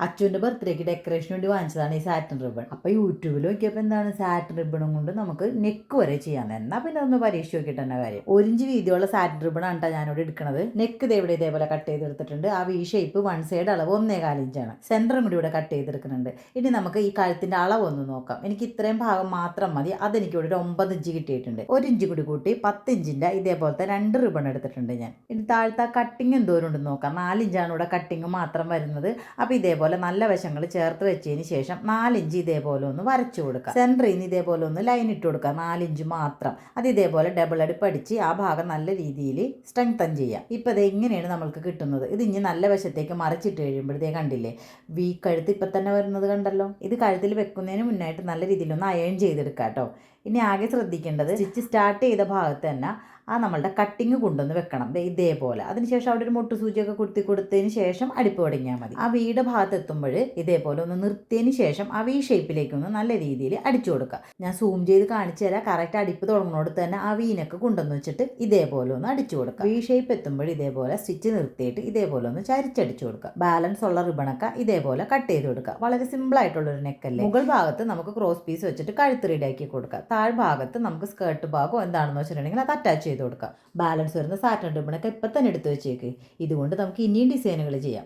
അച്ചുവിൻ്റെ ബർത്ത്ഡേക്ക് ഡെക്കറേഷന് വേണ്ടി വാങ്ങിച്ചതാണ് ഈ സാറ്റിൻ റിബൺ. അപ്പോൾ യൂട്യൂബിൽ നോക്കിയപ്പോൾ എന്താണ് സാറ്റിൻ റിബണും കൊണ്ട് നമുക്ക് നെക്ക് വരെ ചെയ്യാൻ. എന്നാൽ പിന്നെ ഒന്ന് പരീക്ഷ നോക്കിയിട്ട് തന്നെ കാര്യം. 1 ഇഞ്ച് വീതിയുള്ള സാറ്റിൻ റിബൺ ആണ് ഞാനിവിടെ എടുക്കുന്നത്. നെക്ക് ഇതേപോലെ കട്ട് ചെയ്തെടുത്തിട്ടുണ്ട്. ആ വി ഷേപ്പ് 1 സൈഡ് അളവ് 1.25 ഇഞ്ചാണ്. സെൻറ്ററും കൂടി ഇവിടെ കട്ട് ചെയ്തെടുക്കുന്നുണ്ട്. ഇനി നമുക്ക് ഈ കഴുത്തിൻ്റെ അളവ് ഒന്ന് നോക്കാം. എനിക്ക് ഇത്രയും ഭാഗം മാത്രം മതി. അതെനിക്ക് ഇവിടെ ഒരു 9 ഇഞ്ച് കിട്ടിയിട്ടുണ്ട്. 1 ഇഞ്ച് കൂടി കൂട്ടി 10 ഇഞ്ചിൻ്റെ ഇതേപോലത്തെ 2 റിബൺ എടുത്തിട്ടുണ്ട് ഞാൻ. ഇനി താഴത്തെ കട്ടിങ് എന്തോരം ഉണ്ടെന്ന് നോക്കാം. 4 ഇഞ്ചാണ് ഇവിടെ കട്ടിങ് മാത്രം വരുന്നത്. അപ്പോൾ ഇതേപോലെ നല്ല വശങ്ങൾ ചേർത്ത് വെച്ചതിന് ശേഷം 4 ഇഞ്ച് ഇതേപോലെ ഒന്ന് വരച്ചു കൊടുക്കുക. സെൻറ്ററിൽ നിന്ന് ഇതേപോലെ ഒന്ന് ലൈൻ ഇട്ട് കൊടുക്കുക. 4 ഇഞ്ച് മാത്രം. അത് ഇതേപോലെ ഡബിൾ അടുപ്പ് അടിച്ച് ആ ഭാഗം നല്ല രീതിയിൽ സ്ട്രെങ്തൻ ചെയ്യാം. ഇപ്പോൾ ഇത് എങ്ങനെയാണ് നമ്മൾക്ക് കിട്ടുന്നത്? ഇത് ഇനി നല്ല വശത്തേക്ക് മറിച്ചിട്ട് കഴിയുമ്പോഴത്തേ കണ്ടില്ലേ കഴുത്ത് ഇപ്പം തന്നെ വരുന്നത് കണ്ടല്ലോ. ഇത് കഴുത്തിൽ വെക്കുന്നതിന് മുന്നായിട്ട് നല്ല രീതിയിലൊന്ന് അയൺ ചെയ്തെടുക്കാം കേട്ടോ. ഇനി ആകെ ശ്രദ്ധിക്കേണ്ടത് സ്റ്റിച്ച് സ്റ്റാർട്ട് ചെയ്ത ഭാഗത്ത് തന്നെ നമ്മളുടെ കട്ടിങ് കൊണ്ടുവന്ന് വെക്കണം ഇതേപോലെ. അതിനുശേഷം അവിടെ ഒരു മുട്ടു സൂചിയൊക്കെ കൊടുത്തതിന് ശേഷം അടുപ്പ് തുടങ്ങിയാൽ മതി. ആ വീട് ഭാഗത്ത് എത്തുമ്പോൾ ഇതേപോലെ ഒന്ന് നിർത്തിയതിന് ശേഷം ആ വി ഷേപ്പിലേക്ക് ഒന്ന് നല്ല രീതിയിൽ അടിച്ചു കൊടുക്കുക. ഞാൻ സൂം ചെയ്ത് കാണിച്ചു തരാം. കറക്റ്റ് അടുപ്പ് തുടങ്ങുന്നോടത്ത് തന്നെ ആ വീനൊക്കെ കൊണ്ടുവന്ന് വെച്ചിട്ട് ഇതേപോലെ ഒന്ന് അടിച്ചു കൊടുക്കുക. വി ഷേപ്പ് എത്തുമ്പോൾ ഇതേപോലെ സ്റ്റിച്ച് നിർത്തിയിട്ട് ഇതേപോലെ ഒന്ന് ചരിച്ചടിച്ചു കൊടുക്കുക. ബാലൻസ് ഉള്ള റിബണൊക്കെ ഇതേപോലെ കട്ട് ചെയ്ത് കൊടുക്കുക. വളരെ സിമ്പിൾ ആയിട്ടുള്ളൊരു നെക്കല്ലേ. മുകൾ ഭാഗത്ത് നമുക്ക് ക്രോസ് പീസ് വെച്ചിട്ട് കഴുത്ത് റെഡിയാക്കി കൊടുക്കുക. താഴ്ഭാഗത്ത് നമുക്ക് സ്കേർട്ട് ഭാഗം എന്താണെന്ന് വെച്ചിട്ടുണ്ടെങ്കിൽ അത് അറ്റാച്ച് ചെയ്ത് കൊടുക്കുക. ബാലൻസ് വരുന്ന സാറ്റൻ റിബണൊക്കെ ഇപ്പം തന്നെ എടുത്ത് വെച്ചേക്ക്. ഇതുകൊണ്ട് നമുക്ക് ഇനിയും ഡിസൈനുകൾ ചെയ്യാം.